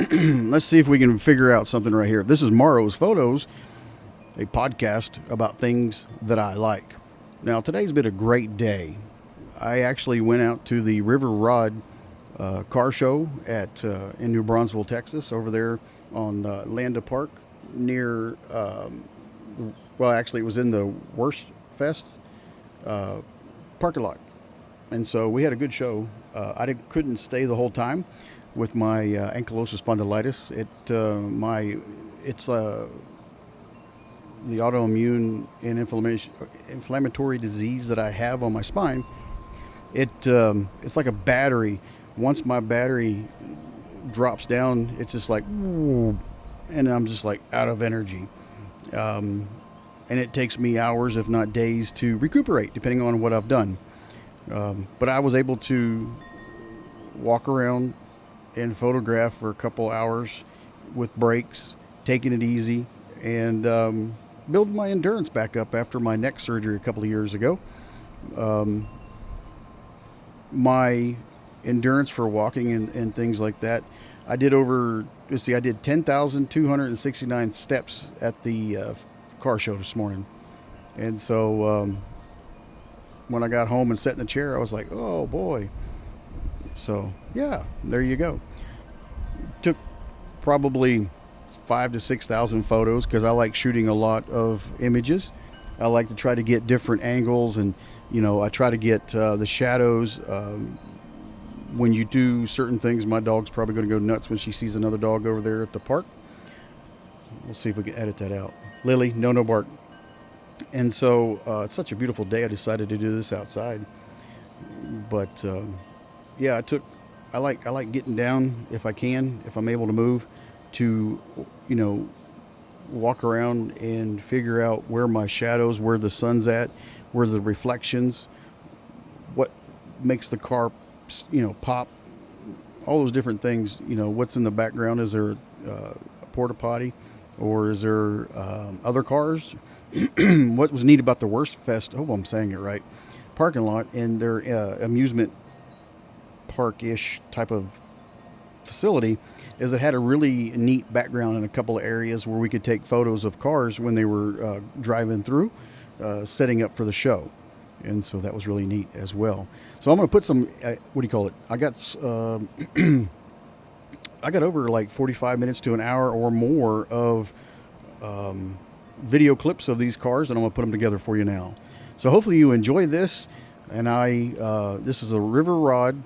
Let's see if we can figure out something right here. This is Morrows Photos, a podcast about things that I like. Now, today's been a great day. I actually went out to the River Rod car show in New Braunfels, Texas, over there on Landa Park near, actually it was in the Wurstfest parking lot. And so we had a good show. Couldn't stay the whole time with my ankylosing spondylitis. It's the autoimmune and inflammatory disease that I have on my spine. It's like a battery. Once my battery drops down, it's just like, and I'm just like out of energy. And it takes me hours, if not days, to recuperate, depending on what I've done. But I was able to walk around and photograph for a couple hours with breaks, taking it easy, and building my endurance back up after my neck surgery a couple of years ago. My endurance for walking and things like that, I did 10,269 steps at the car show this morning. And so when I got home and sat in the chair, I was like, oh boy. So yeah, there you go. Took probably 5,000 to 6,000 photos because I like shooting a lot of images. I like to try to get different angles, and I try to get the shadows. When you do certain things, my dog's probably going to go nuts when she sees another dog over there at the park. We'll see if we can edit that out. Lily, no bark. And so it's such a beautiful day. I decided to do this outside. But yeah, I like getting down if I'm able to move, to walk around and figure out where my shadows, where the sun's at, where the reflections, what makes the car pop, all those different things. What's in the background. Is there a porta potty, or is there other cars? What was neat about the Wurstfest, I hope I'm saying it right, parking lot, and their amusement park-ish type of facility, is it had a really neat background in a couple of areas where we could take photos of cars when they were driving through, setting up for the show. And so that was really neat as well. So I'm going to put some, I got over like 45 minutes to an hour or more of video clips of these cars, and I'm going to put them together for you now. So hopefully you enjoy this. And this is a River Rod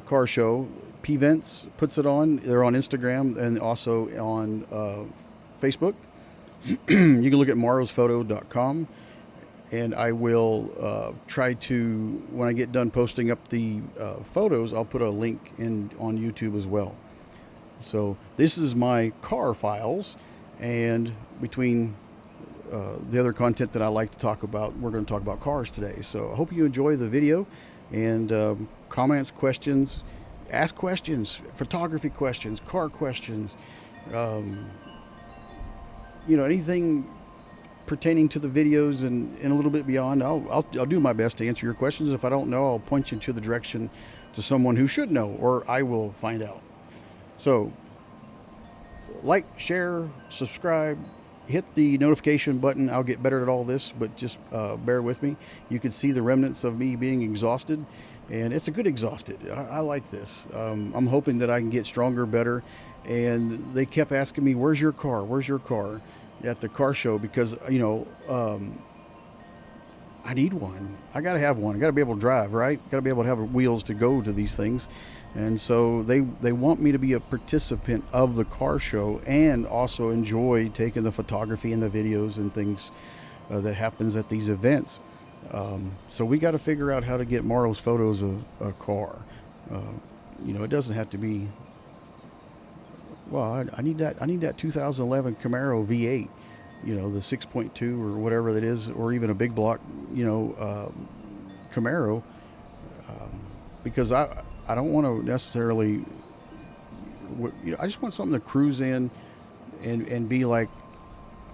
car show. P-Vents puts it on. They're on Instagram and also on Facebook. You can look at morrowsphoto.com, and I will try to, when I get done posting up the photos, I'll put a link on YouTube as well. So this is my car files, and between the other content that I like to talk about, we're going to talk about cars today. So I hope you enjoy the video, and comments, questions, ask questions, photography questions, car questions, anything pertaining to the videos and a little bit beyond. I'll do my best to answer your questions. If I don't know, I'll point you to the direction to someone who should know, or I will find out. So like, share, subscribe, hit the notification button. I'll get better at all this, but just bear with me. You can see the remnants of me being exhausted, and it's a good exhausted. I like this. I'm hoping that I can get stronger, better. And they kept asking me, where's your car at the car show? Because I need one. I got to have one. I got to be able to drive, right? Got to be able to have wheels to go to these things. And so they want me to be a participant of the car show and also enjoy taking the photography and the videos and things that happens at these events. So we got to figure out how to get Morrows Photos a car. It doesn't have to be. Well, I need that 2011 Camaro V8, the 6.2 or whatever that is, or even a big block, Camaro, because I don't want to necessarily, I just want something to cruise in and be like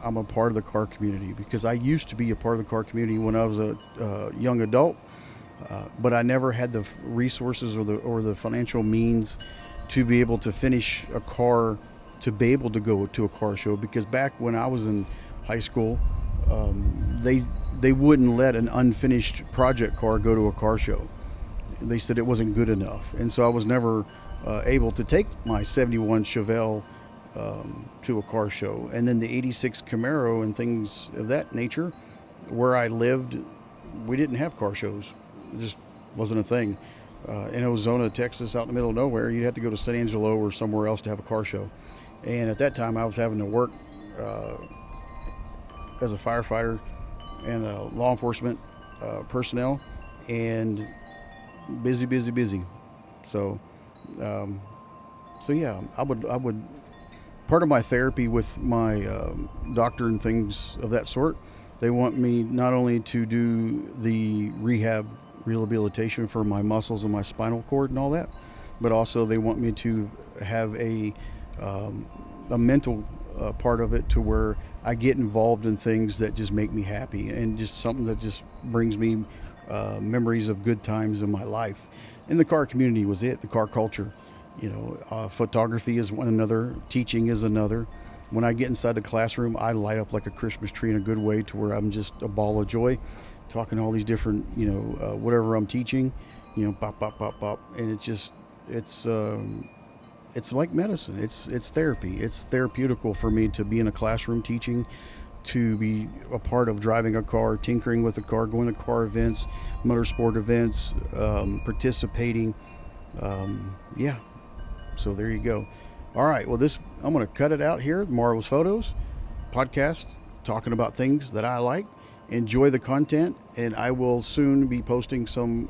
I'm a part of the car community, because I used to be a part of the car community when I was a young adult, but I never had the resources or the financial means to be able to finish a car, to be able to go to a car show. Because back when I was in high school, they wouldn't let an unfinished project car go to a car show. They said it wasn't good enough, and so I was never able to take my '71 Chevelle to a car show. And then the '86 Camaro and things of that nature, where I lived, we didn't have car shows. It just wasn't a thing. In Ozona, Texas, out in the middle of nowhere, you'd have to go to San Angelo or somewhere else to have a car show. And at that time, I was having to work as a firefighter and law enforcement personnel, and busy. So yeah, I would. Part of my therapy with my doctor and things of that sort, they want me not only to do the rehabilitation for my muscles and my spinal cord and all that, but also they want me to have a mental part of it, to where I get involved in things that just make me happy, and just something that just brings me memories of good times in my life. And the car community was it, the car culture. Photography is one another, teaching is another. When I get inside the classroom, I light up like a Christmas tree in a good way, to where I'm just a ball of joy, talking all these different, whatever I'm teaching, pop, and it's like medicine. It's therapy. It's therapeutical for me to be in a classroom teaching, to be a part of driving a car, tinkering with a car, going to car events, motorsport events, participating. Yeah. So there you go. All right. Well, I'm going to cut it out here. Morrows Photos podcast, talking about things that I like. Enjoy the content, and I will soon be posting some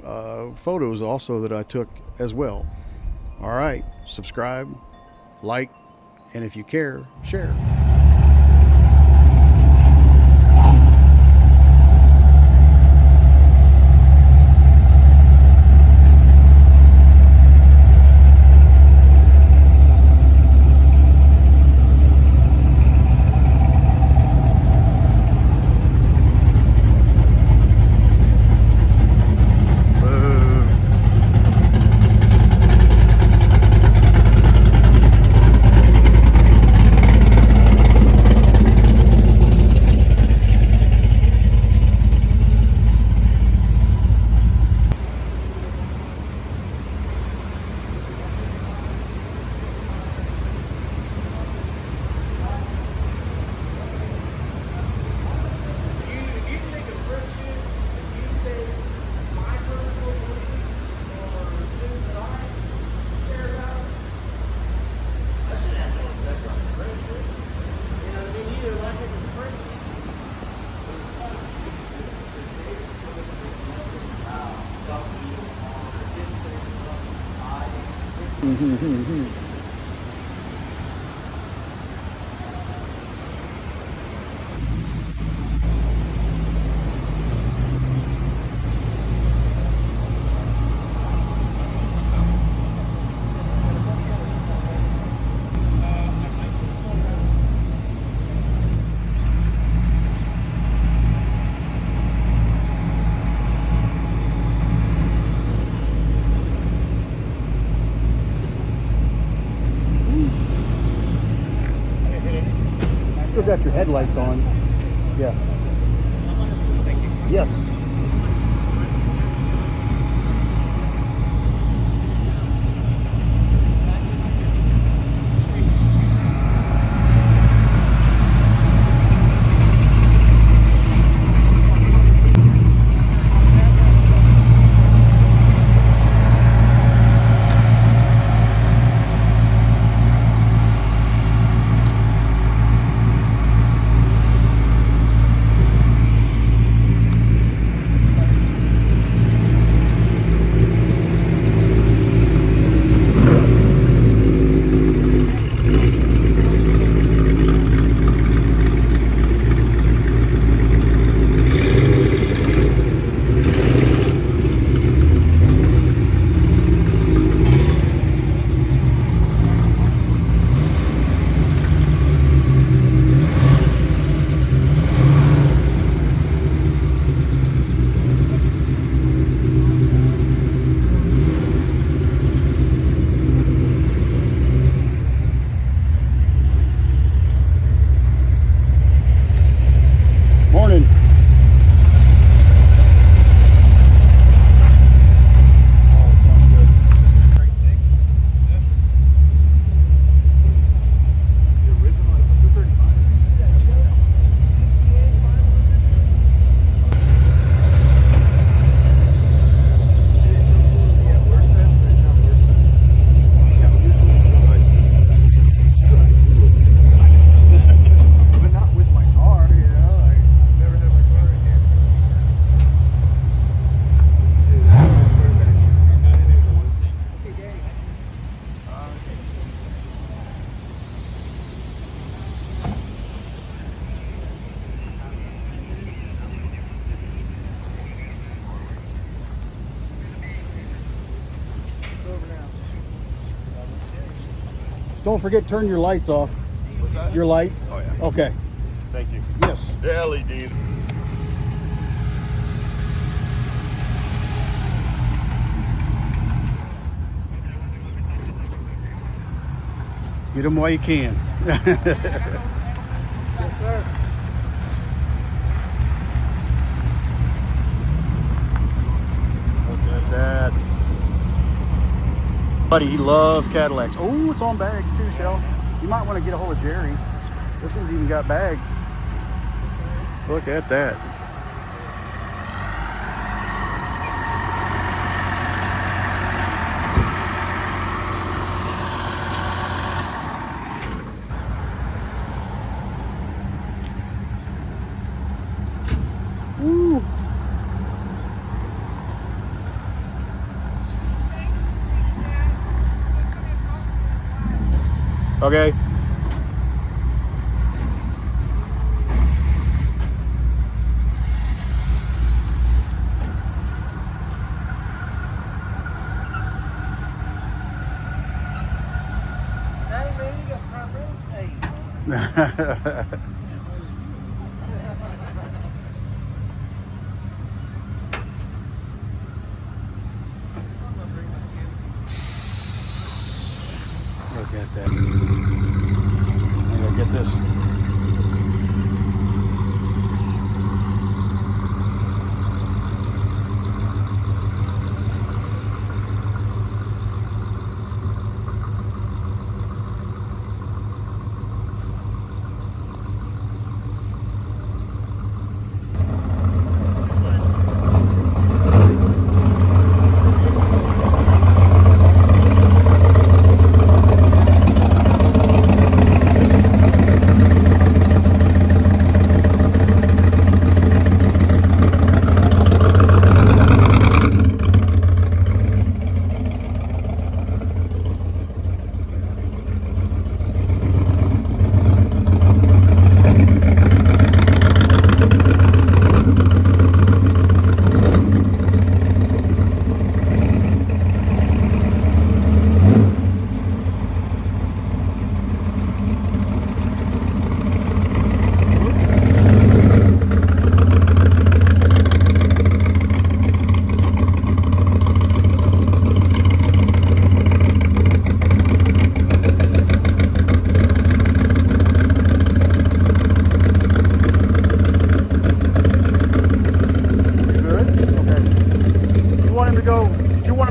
photos also that I took as well. All right. Subscribe, like, and if you care, share. Still got your headlights on. Yeah. Yes. Don't forget, turn your lights off. What's that? Your lights. Oh, yeah. Okay. Thank you. Yes. Yeah, LED. Get them while you can. Yes, sir. Look at that. Buddy, he loves Cadillacs. Oh, it's on bags too, Shell. You might want to get a hold of Jerry. This one's even got bags. Look at that. Woo. Okay. Hey, man, you got prime real estate. Look at that. I gotta get this.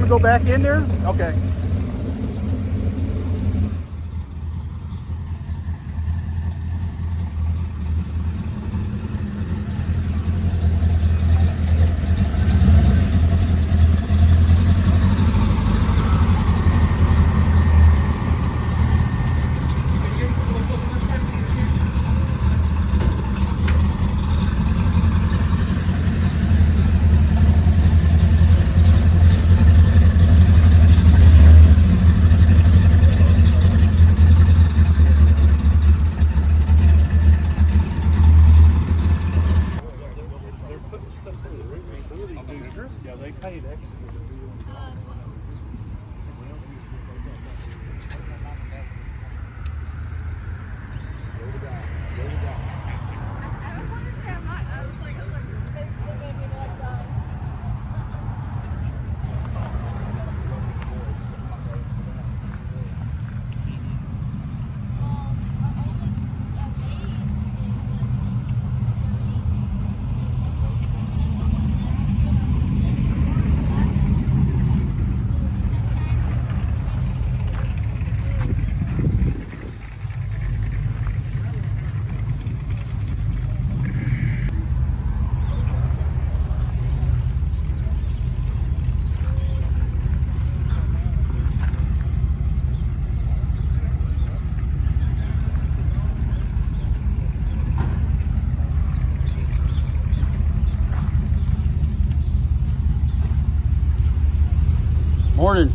Go back in there? Okay. Yeah, they paid extra. Morning.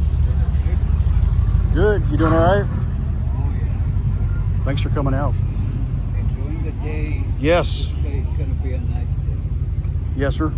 Good. You doing all right? Oh, yeah. Thanks for coming out. Enjoying the day. Yes. Today's going to be a nice day. Yes, sir.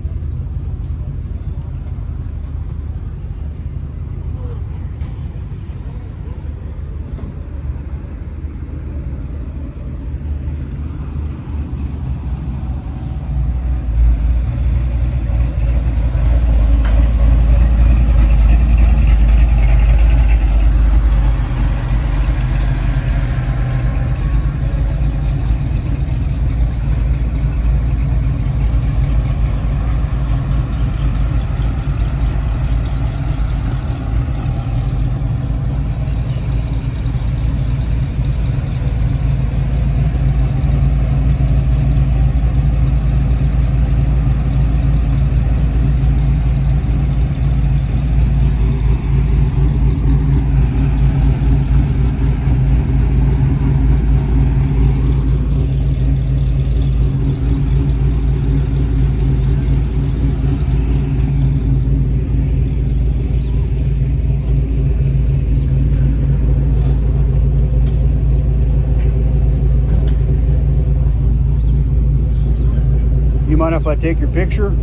mind if I take your picture?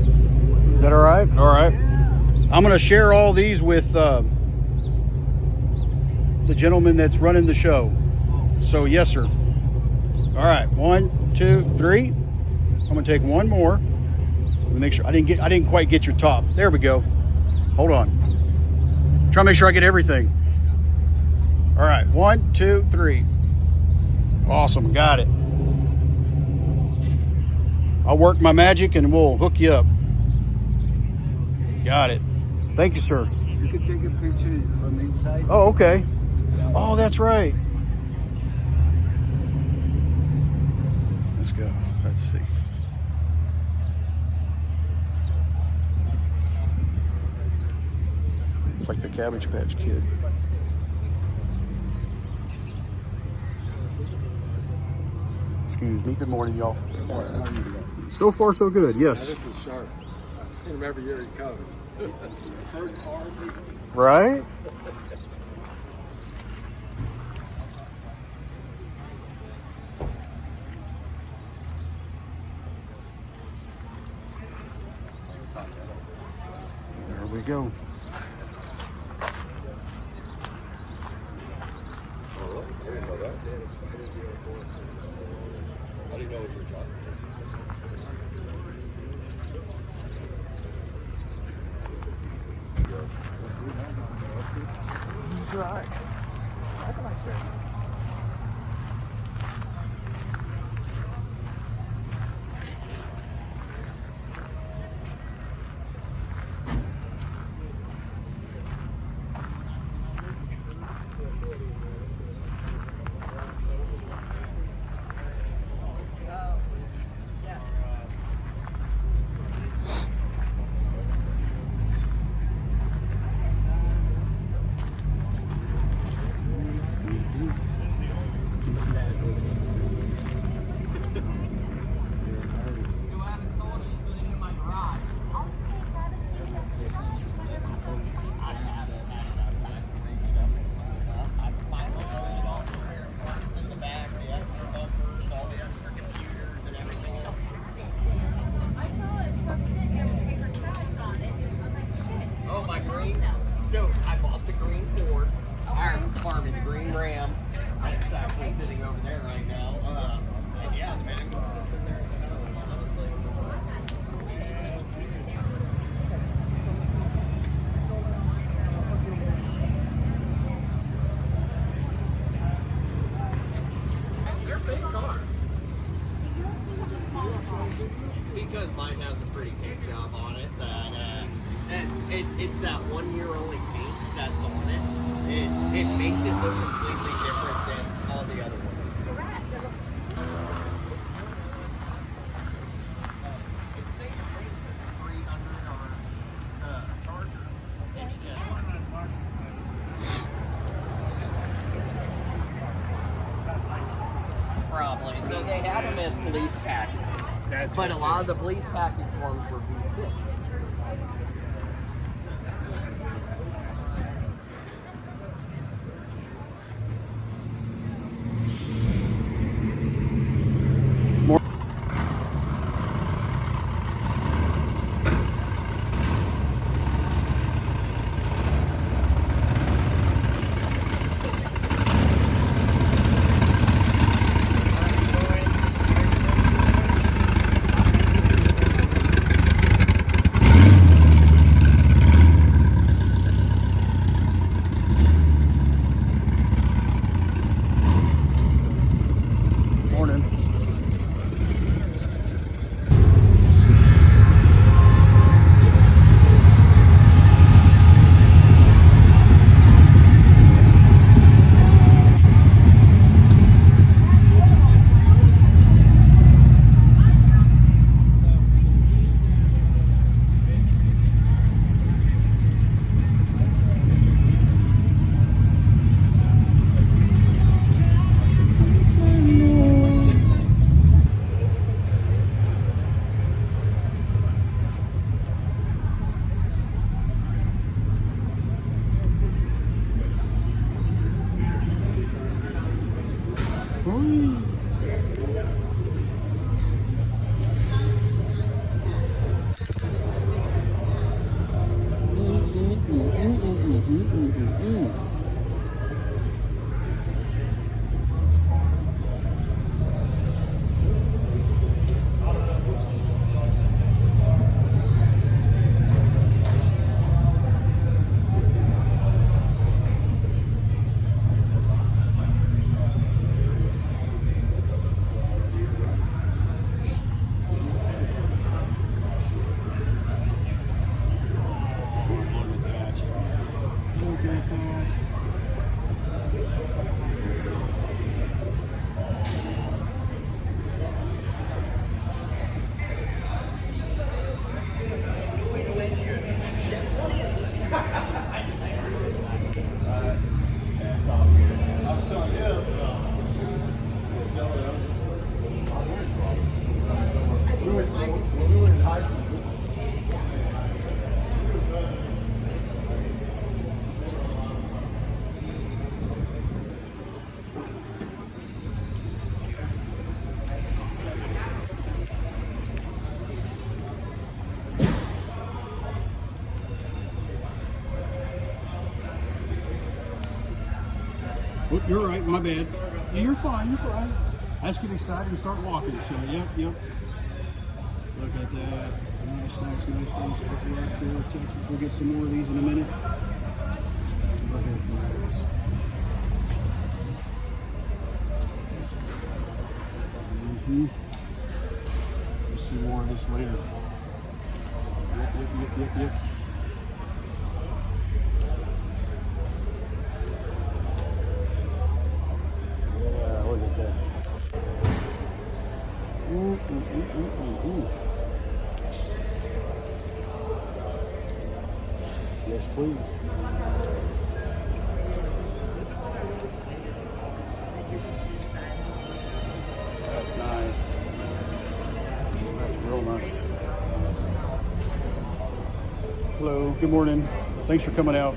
Is that all right? All right. I'm going to share all these with the gentleman that's running the show. So yes, sir. All right, 1, 2, 3. I'm going to take one more. Let me make sure I didn't quite get your top. There we go. Hold on. Try to make sure I get everything. All right, 1, 2, 3. Awesome, got it. I'll work my magic and we'll hook you up. Got it. Thank you, sir. You can take a picture from inside. Oh, okay. Oh, that's right. Let's go. Let's see. It's like the Cabbage Patch Kid. Excuse me. Good morning, y'all. Good morning. How are you today? So far, so good. Yes. This is sharp. I've seen him every year he comes. First hard. Right? There we go. I didn't know that. I didn't know it was your job. This is right. How can I say? So I bought the green Ford, the green Ram. It's actually sitting over there right now. And yeah, the man just sitting there. Honestly. They're big cars. Because mine has a pretty paint job on it that it's that 1 year only paint that's on it. It makes it look completely different than all the other ones. It's the same thing with the 300 or Charger. It's just probably. So they had them as police package, but a lot of the police package ones were V6. Look at that. Oh, you're right, my bad. Yeah, you're fine, you're fine. I just get excited and start walking, so yep. Look at that. Nice. Right there, Texas. We'll get some more of these in a minute. Look at this. We'll see more of this later. Yep. Yeah, look at that. Ooh. Yes, please. That's nice. That's real nice. Hello, good morning. Thanks for coming out.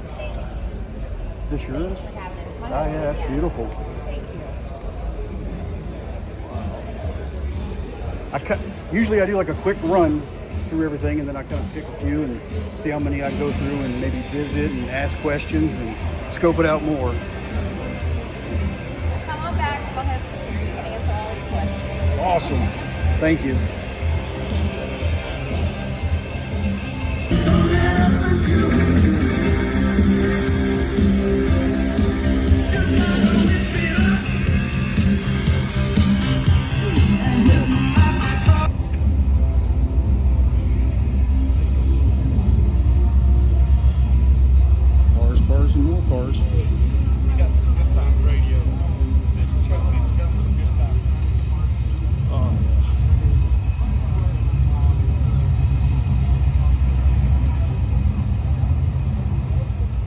Is this yours? Oh yeah, that's beautiful. Usually I do like a quick run through everything, and then I kind of pick a few and see how many I go through and maybe visit and ask questions and scope it out more. Come on back. We'll have some you can answer all these questions. Awesome. Thank you. Cars and more cars. We got some good times radio. This truck keeps coming with good times. Oh,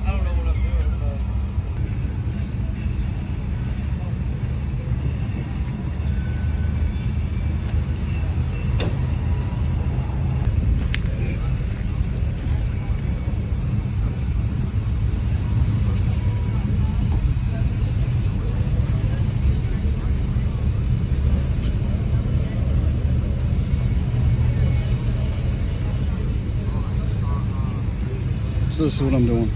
I don't know what I'm doing, but so this is what I'm doing.